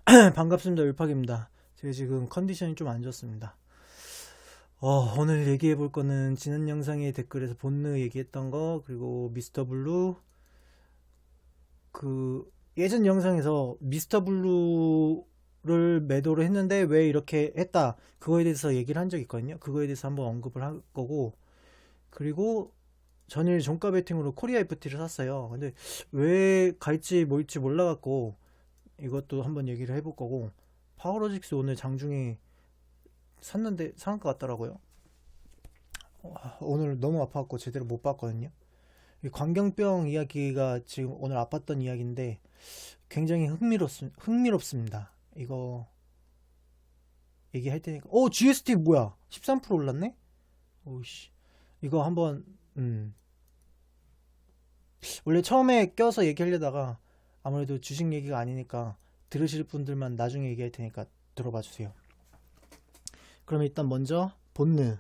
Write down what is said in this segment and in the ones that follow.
반갑습니다. 울팍입니다. 제가 지금 컨디션이 좀 안 좋습니다. 오늘 얘기해 볼 거는 지난 영상의 댓글에서 본느 얘기했던 거, 그리고 미스터 블루, 예전 영상에서 미스터 블루를 매도를 했는데 왜 이렇게 했다. 그거에 대해서 얘기를 한 적이 있거든요. 그거에 대해서 한번 언급을 할 거고, 그리고 전일 종가 베팅으로 코리아 FT를 샀어요. 근데 왜 갈지 뭘지 몰라갖고 이것도 한번 얘기를 해볼 거고, 파워로직스 오늘 장중에 샀는데 상한가 같더라고요. 오늘 너무 아파갖고 제대로 못 봤거든요. 이 광견병 이야기가 지금 오늘 아팠던 이야기인데 굉장히 흥미롭습니다. 이거 얘기할 테니까. GST 뭐야? 13% 올랐네? 오씨. 이거 한번 원래 처음에 껴서 얘기하려다가 아무래도 주식 얘기가 아니니까 들으실 분들만 나중에 얘기할 테니까 들어봐 주세요. 그럼 일단 먼저 본느.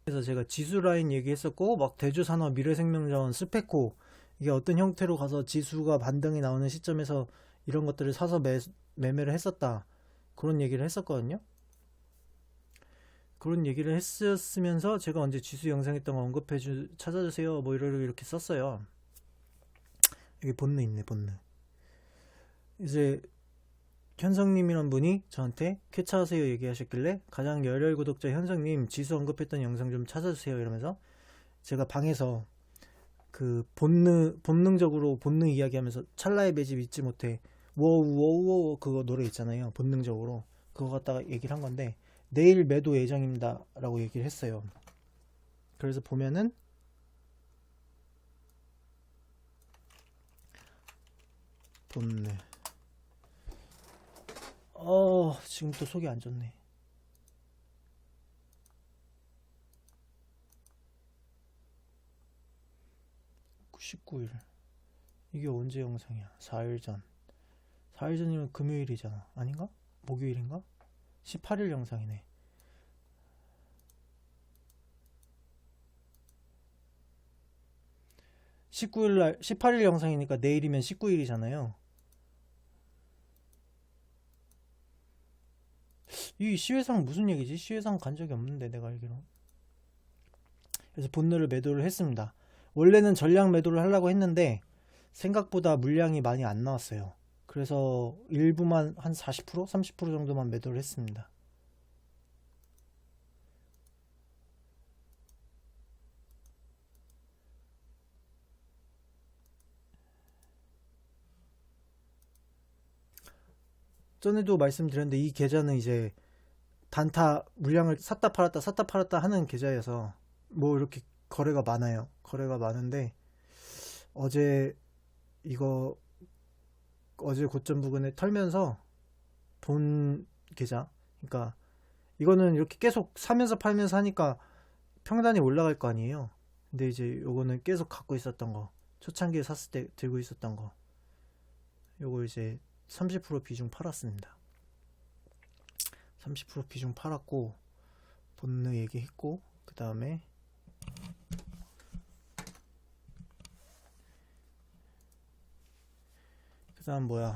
그래서 제가 지수 라인 얘기했었고, 막 대주산업, 미래생명자원, 스페코, 이게 어떤 형태로 가서 지수가 반등이 나오는 시점에서 이런 것들을 사서 매매를 했었다, 그런 얘기를 했었거든요. 그런 얘기를 했었으면서 제가 언제 지수 영상 했던 거 찾아주세요 뭐 이렇게 썼어요. 여기 본느 있네. 본느. 이제 현성님이란 분이 저한테 쾌차하세요 얘기하셨길래, 가장 열혈 구독자 현성님 지수 언급했던 영상 좀 찾아주세요 이러면서 제가 방에서 본능적으로 본능 이야기하면서 찰나의 매집 잊지 못해 워우워우 그거 노래 있잖아요. 본능적으로 그거 갖다가 얘기를 한 건데, 내일 매도 예정입니다 라고 얘기를 했어요. 그래서 보면은 본능, 지금 또 속이 안 좋네. 19일. 이게 언제 영상이야? 4일 전. 4일 전이면 금요일이잖아. 아닌가? 목요일인가? 18일 영상이네. 19일날 18일 영상이니까 내일이면 19일이잖아요. 이 시회상 무슨 얘기지? 시회상 간 적이 없는데 내가 알기로. 그래서 본느를 매도를 했습니다. 원래는 전량 매도를 하려고 했는데 생각보다 물량이 많이 안 나왔어요. 그래서 일부만 한 40%? 30% 정도만 매도를 했습니다. 전에도 말씀드렸는데 이 계좌는 이제 단타 물량을 샀다 팔았다 하는 계좌여서 뭐 이렇게 거래가 많아요. 거래가 많은데 어제 이거 어제 고점 부근에 털면서 본 계좌, 그러니까 이거는 이렇게 계속 사면서 팔면서 하니까 평단이 올라갈 거 아니에요. 근데 이제 요거는 계속 갖고 있었던 거, 초창기에 샀을 때 들고 있었던 거, 요거 이제 30% 비중 팔았습니다. 30% 비중 팔았고 본능 얘기했고, 그 다음에 뭐야,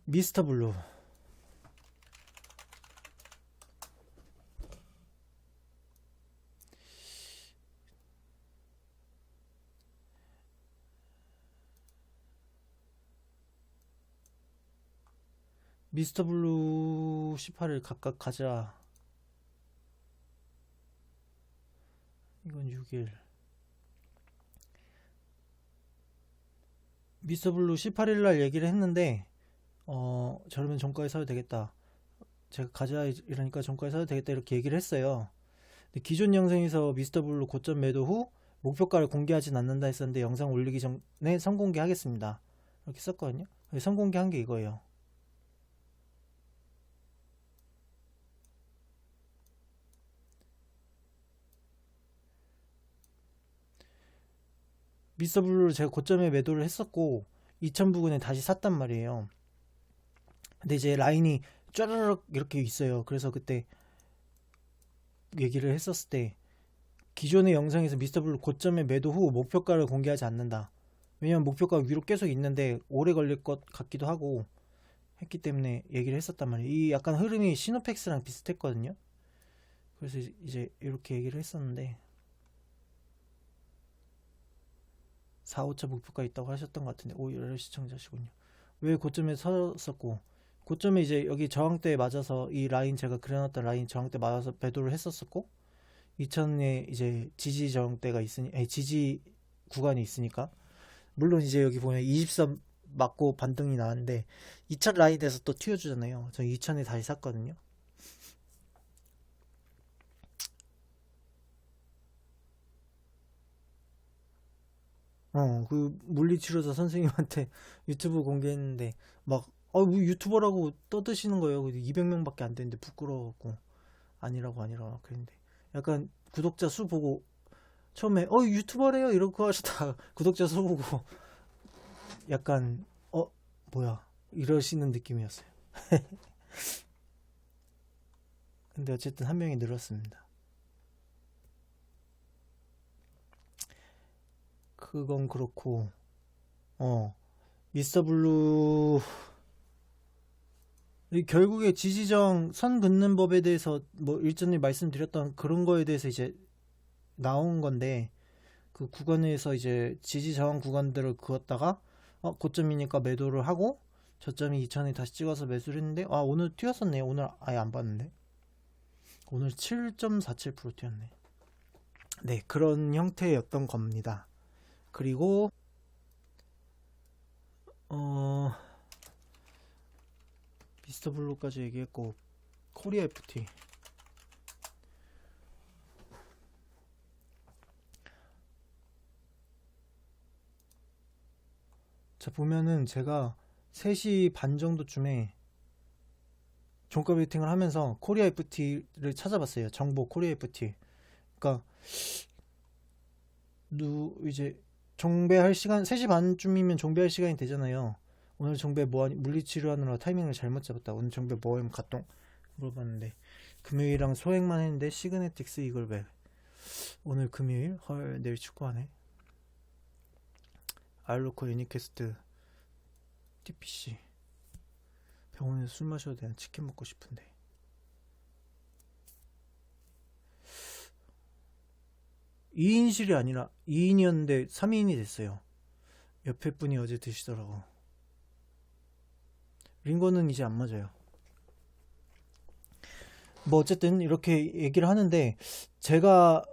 미스터 블루. 미스터 블루 18일 각각 가자. 이건 6일. 미스터 블루 18일 날 얘기를 했는데 저러면 종가에 사도 되겠다, 제가 가자 이러니까 종가에 사도 되겠다 이렇게 얘기를 했어요. 근데 기존 영상에서 미스터 블루 고점 매도 후 목표가를 공개하진 않는다 했었는데 영상 올리기 전에 선공개하겠습니다 이렇게 썼거든요. 선공개한 게 이거예요. 미스터 블루를 제가 고점에 매도를 했었고 2000 부근에 다시 샀단 말이에요. 근데 이제 라인이 쫘르륵 이렇게 있어요. 그래서 그때 얘기를 했었을 때 기존의 영상에서 미스터 블루 고점에 매도 후 목표가를 공개하지 않는다, 왜냐면 목표가 위로 계속 있는데 오래 걸릴 것 같기도 하고 했기 때문에 얘기를 했었단 말이에요. 이 약간 흐름이 시노펙스랑 비슷했거든요. 그래서 이제 이렇게 얘기를 했었는데 4, 5차 목표가 있다고 하셨던 것 같은데 오히려 시청자시군요. 왜 고점에 섰었고 고점에 이제 여기 저항대에 맞아서 이 라인 제가 그려놨던 라인 저항대 맞아서 배도를 했었었고 2000에 이제 지지 저항대가 있으니 아니 지지 구간이 있으니까 물론 이제 여기 보면 23 맞고 반등이 나왔는데 2000 라인에서 또 튀어주잖아요. 저 2000에 다시 샀거든요. 그 물리치료사 선생님한테 유튜브 공개했는데 막 뭐 유튜버라고 떠드시는 거예요. 200명밖에 안 되는데 부끄러워갖고 아니라고 그랬는데 약간 구독자 수 보고 처음에 유튜버래요 이러고 하시다가 구독자 수 보고 약간 뭐야 이러시는 느낌이었어요. 근데 어쨌든 한 명이 늘었습니다. 그건 그렇고 미스터 블루 결국에 지지정 선 긋는 법에 대해서 뭐 일전에 말씀드렸던 그런 거에 대해서 이제 나온 건데 그 구간에서 이제 지지 저항 구간들을 그었다가 고점이니까 매도를 하고 저점이 2000에 다시 찍어서 매수를 했는데 오늘 튀었었네요. 오늘 아예 안 봤는데 오늘 7.47% 튀었네. 네, 그런 형태였던 겁니다. 그리고 미스터 블루까지 얘기했고 코리아 FT 자 보면은 제가 3시 반 정도쯤에 종가 베이팅을 하면서 코리아 FT를 찾아봤어요. 정보 코리아 FT. 그러니까 이제 종배할 시간 3시 반쯤이면 종배할 시간이 되잖아요. 오늘 종배 뭐하니 물리치료하느라 타이밍을 잘못 잡았다. 오늘 종배 뭐하면 가똥 물어봤는데 금요일이랑 소액만 했는데 시그네틱스 이글백 오늘 금요일 헐 내일 축구하네. 알로코 유니캐스트 TPC 병원에서 술 마셔도 되는 치킨 먹고 싶은데 2인실이 아니라 2인이었는데 3인이 됐어요. 옆에 분이 어제 드시더라고. 링거는 이제 안 맞아요. 뭐 어쨌든 이렇게 얘기를 하는데 제가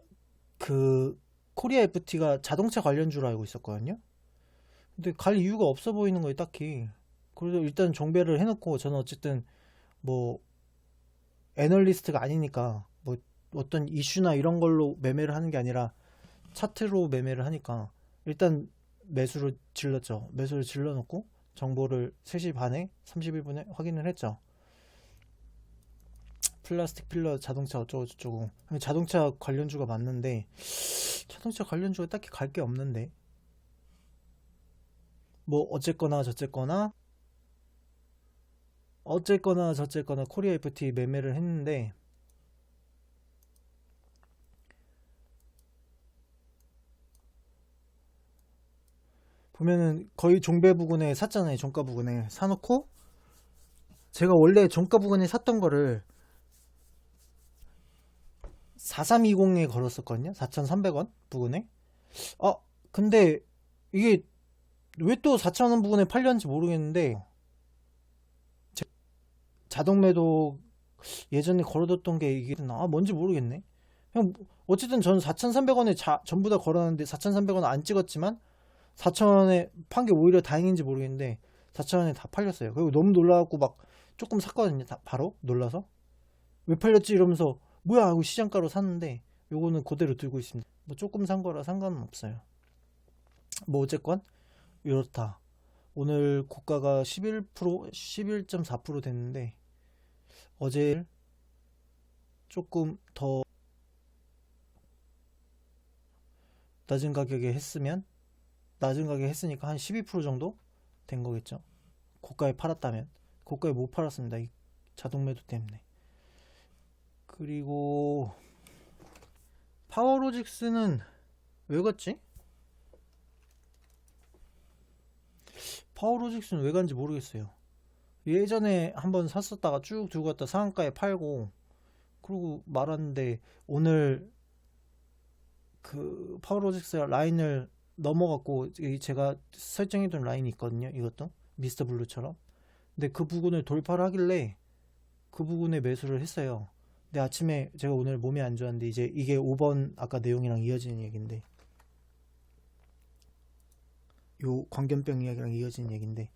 그 코리아 FT가 자동차 관련주로 알고 있었거든요. 근데 갈 이유가 없어 보이는 거예요, 딱히. 그래서 일단 정배를 해놓고 저는 어쨌든 뭐 애널리스트가 아니니까 뭐 어떤 이슈나 이런 걸로 매매를 하는 게 아니라 차트로 매매를 하니까 일단 매수를 질렀죠. 매수를 질러놓고 정보를 3시 반에 31분에 확인을 했죠. 플라스틱 필러 자동차 어쩌고 저쩌고 자동차 관련주가 맞는데 자동차 관련주가 딱히 갈 게 없는데 뭐 어쨌거나 저쨌거나 코리아 FT 매매를 했는데 보면은 거의 종배 부근에 샀잖아요. 종가 부근에 사놓고 제가 원래 종가 부근에 샀던 거를 4320에 걸었었거든요. 4,300원 부근에. 근데 이게 왜 또 4,000원 부근에 팔렸는지 모르겠는데 자동 매도 예전에 걸어뒀던 게 이게 뭔지 모르겠네. 그냥 어쨌든 저는 4,300원에 전부 다 걸었는데 4,300원 안 찍었지만 4,000원에 판 게 오히려 다행인지 모르겠는데 4,000원에 다 팔렸어요. 그리고 너무 놀라갖고 막 조금 샀거든요. 바로 놀라서 왜 팔렸지 이러면서 뭐야 하고 시장가로 샀는데 요거는 그대로 들고 있습니다. 뭐 조금 산 거라 상관은 없어요. 뭐 어쨌건 이렇다. 오늘 고가가 11.4% 됐는데 어제 조금 더 낮은 가격에 했으니까 한 12% 정도 된 거겠죠. 고가에 팔았다면 고가에 못 팔았습니다. 이 자동 매도 때문에. 그리고 파워로직스는 왜 갔지? 파워로직스는 왜 간지 모르겠어요. 예전에 한번 샀었다가 쭉 들고 갔다 상한가에 팔고 그러고 말았는데, 오늘 그 파워로직스 라인을 넘어갔고, 제가 설정해둔 라인이 있거든요. 이것도 미스터 블루처럼. 근데 그 부분을 돌파를 하길래 그 부분에 매수를 했어요. 근데 아침에 제가 오늘 몸이 안 좋았는데, 이제 이게 5번 아까 내용이랑 이어지는 얘기인데, 요 광견병 이야기랑 이어지는 얘기인데,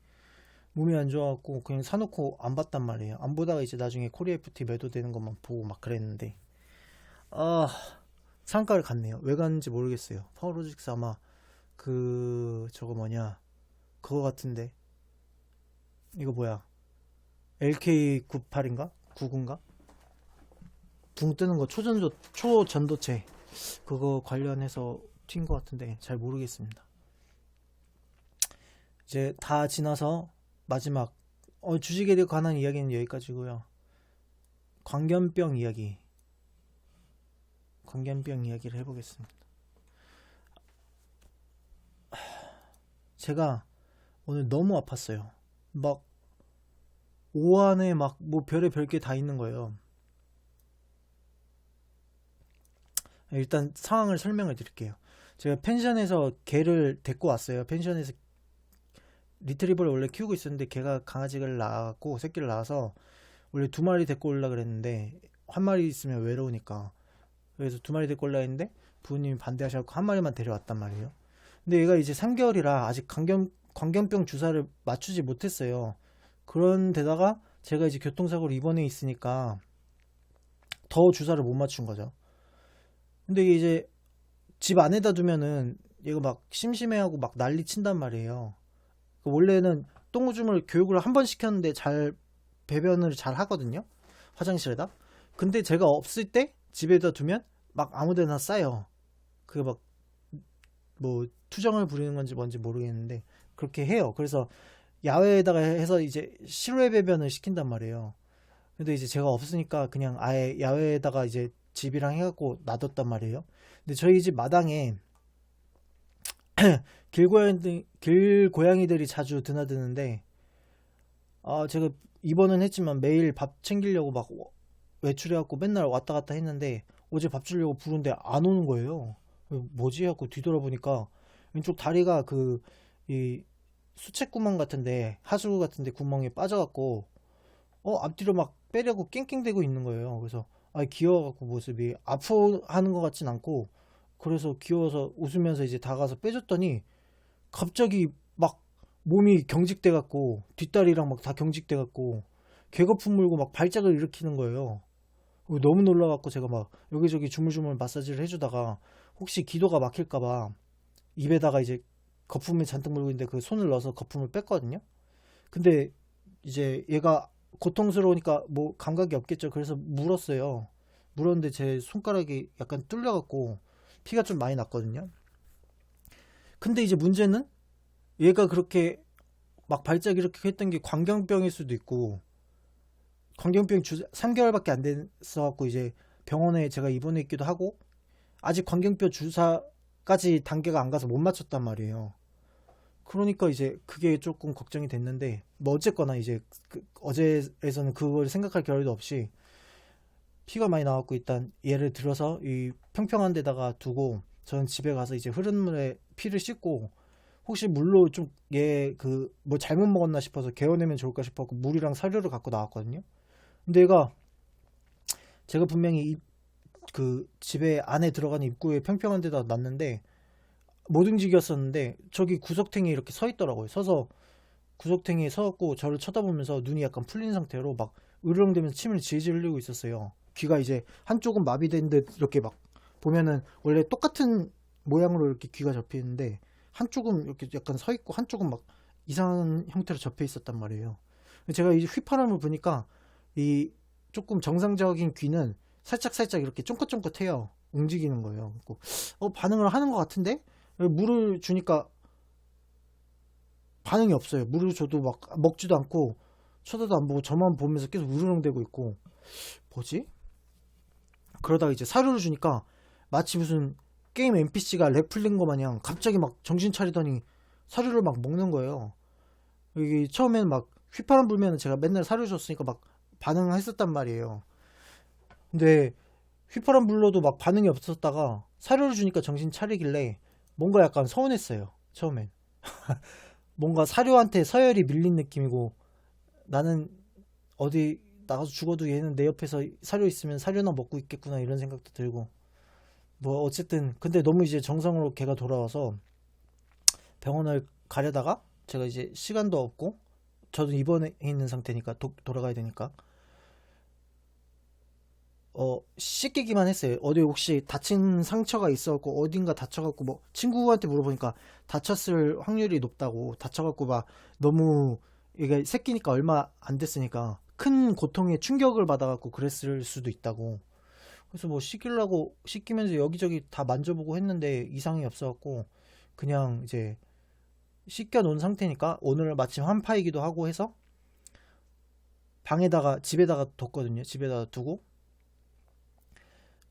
몸이 안 좋아갖고 그냥 사놓고 안 봤단 말이에요. 안 보다가 이제 나중에 코리아 FT 매도되는 것만 보고 막 그랬는데, 아, 상가를 갔네요. 왜 갔는지 모르겠어요. 파워로직스 아마 그 저거 뭐냐, 그거 같은데, 이거 뭐야, LK98인가 99인가 붕 뜨는 거, 초전도체, 그거 관련해서 튄 것 같은데 잘 모르겠습니다. 이제 다 지나서 마지막 주식에 관한 이야기는 여기까지고요. 광견병 이야기를 해보겠습니다. 제가 오늘 너무 아팠어요. 막 오한에 막 뭐 별의 별게 다 있는 거예요. 일단 상황을 설명을 드릴게요. 제가 펜션에서 개를 데리고 왔어요. 펜션에서 리트리버를 원래 키우고 있었는데, 걔가 강아지를 낳았고 새끼를 낳아서 원래 2마리 데리고 올라 그랬는데, 한 마리 있으면 외로우니까, 그래서 2마리 데리고 올라 했는데 부모님이 반대하셔서 한 마리만 데려왔단 말이에요. 근데 얘가 이제 3개월이라 아직 광견병 주사를 맞추지 못했어요. 그런 데다가 제가 이제 교통사고로 입원해 있으니까 더 주사를 못 맞춘 거죠. 근데 이제 집 안에다 두면은 얘가 막 심심해하고 막 난리 친단 말이에요. 원래는 똥오줌을 교육을 한 번 시켰는데 잘 배변을 잘 하거든요, 화장실에다. 근데 제가 없을 때 집에다 두면 막 아무데나 싸요. 그게 막 뭐 투정을 부리는 건지 뭔지 모르겠는데 그렇게 해요. 그래서 야외에다가 해서 이제 실외 배변을 시킨단 말이에요. 근데 이제 제가 없으니까 그냥 아예 야외에다가 이제 집이랑 해갖고 놔뒀단 말이에요. 근데 저희 집 마당에 길고양이들이 자주 드나드는데, 제가 입원은 했지만 매일 밥 챙기려고 막 외출해갖고 맨날 왔다 갔다 했는데, 어제 밥 주려고 부르는데 안 오는 거예요. 뭐지 하고 뒤돌아보니까 왼쪽 다리가 이 수채구멍 같은데, 하수 같은데 구멍에 빠져갖고 앞뒤로 막 빼려고 낑낑대고 있는 거예요. 그래서 귀여워갖고 모습이 아파하는 것 같진 않고, 그래서 귀여워서 웃으면서 이제 다가서 빼줬더니 갑자기 막 몸이 경직돼갖고 뒷다리랑 막 다 경직돼갖고 개거품 물고 막 발작을 일으키는 거예요. 너무 놀라갖고 제가 막 여기저기 주물주물 마사지를 해주다가 혹시 기도가 막힐까봐 입에다가 이제 거품이 잔뜩 물고 있는데 그 손을 넣어서 거품을 뺐거든요. 근데 이제 얘가 고통스러우니까 뭐 감각이 없겠죠. 그래서 물었어요. 물었는데 제 손가락이 약간 뚫려갖고 피가 좀 많이 났거든요. 근데 이제 문제는 얘가 그렇게 막 발작 이렇게 했던 게 광견병일 수도 있고, 광견병 3개월밖에 안 됐어갖고 이제 병원에 제가 입원해 있기도 하고, 아직 광견병 주사까지 단계가 안 가서 못 맞췄단 말이에요. 그러니까 이제 그게 조금 걱정이 됐는데, 뭐 어쨌거나 이제 어제에서는 그걸 생각할 겨를도 없이 피가 많이 나왔고, 일단 얘를 들어서 이 평평한 데다가 두고 저는 집에 가서 이제 흐른 물에 피를 씻고, 혹시 물로 좀 얘 뭐 잘못 먹었나 싶어서 개어내면 좋을까 싶어서 물이랑 사료를 갖고 나왔거든요. 근데 얘가, 제가 분명히 그 집에 안에 들어가는 입구에 평평한 데다 놨는데 못 움직였었는데, 저기 구석탱이에 이렇게 서 있더라고요. 서서 구석탱이에 서갖고 저를 쳐다보면서 눈이 약간 풀린 상태로 막 으르렁대면서 침을 질질 흘리고 있었어요. 귀가 이제 한쪽은 마비된 듯 이렇게 막 보면은 원래 똑같은 모양으로 이렇게 귀가 접혀 있는데, 한쪽은 이렇게 약간 서 있고 한쪽은 막 이상한 형태로 접혀 있었단 말이에요. 제가 이 휘파람을 보니까 이 조금 정상적인 귀는 살짝 이렇게 쫑긋쫑긋해요. 움직이는 거예요. 반응을 하는 것 같은데 물을 주니까 반응이 없어요. 물을 줘도 막 먹지도 않고 쳐다도 안 보고 저만 보면서 계속 우르렁대고 있고, 뭐지? 그러다가 이제 사료를 주니까 마치 무슨 게임 NPC가 렉 풀린 거 마냥 갑자기 막 정신 차리더니 사료를 막 먹는 거예요. 여기 처음에는 막 휘파람 불면 제가 맨날 사료 줬으니까 막 반응했었단 말이에요. 근데 휘파람 불러도 막 반응이 없었다가 사료를 주니까 정신 차리길래 뭔가 약간 서운했어요. 처음엔. 뭔가 사료한테 서열이 밀린 느낌이고, 나는 어디 나가서 죽어도 얘는 내 옆에서 사료 있으면 사료나 먹고 있겠구나 이런 생각도 들고, 뭐 어쨌든 근데 너무 이제 정상으로 걔가 돌아와서 병원을 가려다가 제가 이제 시간도 없고 저도 입원해 있는 상태니까 돌아가야 되니까 씻기기만 했어요. 어디 혹시 다친 상처가 있어갖고 어딘가 다쳐갖고, 뭐 친구한테 물어보니까 다쳤을 확률이 높다고. 다쳐갖고 막 너무, 이게 새끼니까 얼마 안 됐으니까 큰 고통에 충격을 받아갖고 그랬을 수도 있다고. 그래서 뭐 씻기려고 씻기면서 여기저기 다 만져보고 했는데 이상이 없어갖고 그냥 이제 씻겨 놓은 상태니까, 오늘 마침 한파이기도 하고 해서 방에다가 집에다가 뒀거든요. 집에다가 두고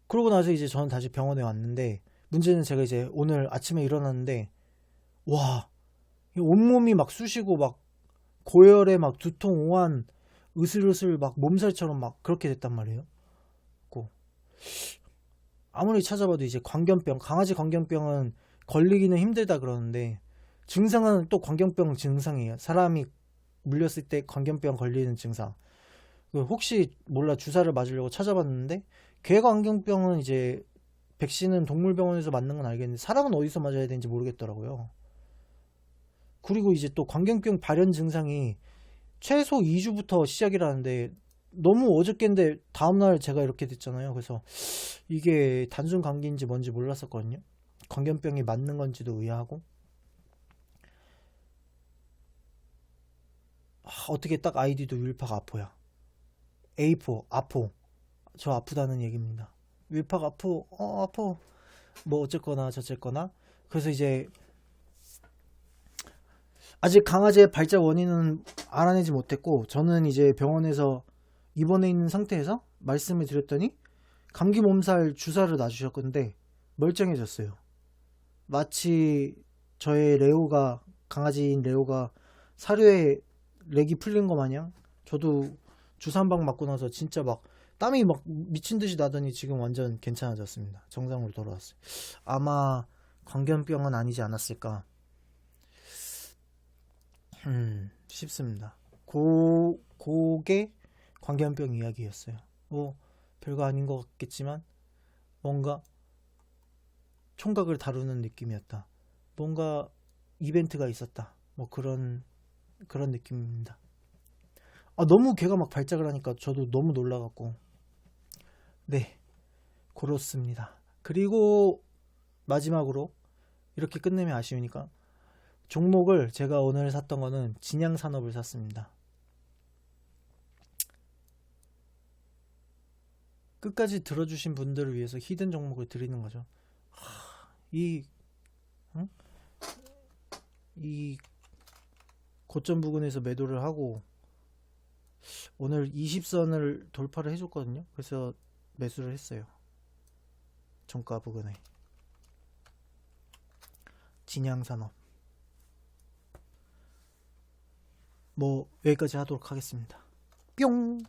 그러고 나서 이제 저는 다시 병원에 왔는데, 문제는 제가 이제 오늘 아침에 일어났는데 와, 온몸이 막 쑤시고 막 고열에 막 두통, 오한, 으슬으슬 막 몸살처럼 막 그렇게 됐단 말이에요. 고 아무리 찾아봐도 이제 광견병, 강아지 광견병은 걸리기는 힘들다 그러는데, 증상은 또 광견병 증상이에요. 사람이 물렸을 때 광견병 걸리는 증상. 혹시 몰라 주사를 맞으려고 찾아봤는데, 개광견병은 이제 백신은 동물병원에서 맞는 건 알겠는데 사람은 어디서 맞아야 되는지 모르겠더라고요. 그리고 이제 또 광견병 발현 증상이 최소 2주부터 시작이라는데, 너무 어저께인데 다음날 제가 이렇게 됐잖아요. 그래서 이게 단순 감기인지 뭔지 몰랐었거든요. 광견병이 맞는 건지도 의아하고, 어떻게 딱 아이디도 윌파가 아포야. A4 아포. 저 아프다는 얘기입니다. 윌파가 아포, 아포, 뭐 어쨌거나 저쨌거나. 그래서 이제 아직 강아지의 발작 원인은 알아내지 못했고, 저는 이제 병원에서 입원해 있는 상태에서 말씀을 드렸더니 감기 몸살 주사를 놔주셨건데 멀쩡해졌어요. 마치 저의 레오가, 강아지인 레오가 사료에 렉이 풀린 거 마냥 저도 주사 한 방 맞고 나서 진짜 막 땀이 막 미친 듯이 나더니 지금 완전 괜찮아졌습니다. 정상으로 돌아왔어요. 아마 광견병은 아니지 않았을까 싶습니다. 그게 광견병 이야기였어요. 뭐 별거 아닌 것 같겠지만 뭔가 총각을 다루는 느낌이었다. 뭔가 이벤트가 있었다. 뭐 그런 느낌입니다. 너무 걔가 막 발작을 하니까 저도 너무 놀라갖고. 네, 그렇습니다. 그리고 마지막으로 이렇게 끝내면 아쉬우니까 종목을, 제가 오늘 샀던 거는 진양산업을 샀습니다. 끝까지 들어주신 분들을 위해서 히든 종목을 드리는 거죠. 이, 응? 이 고점 부근에서 매도를 하고 오늘 20선을 돌파를 해줬거든요. 그래서 매수를 했어요. 종가 부근에. 진양산업. 뭐 여기까지 하도록 하겠습니다. 뿅.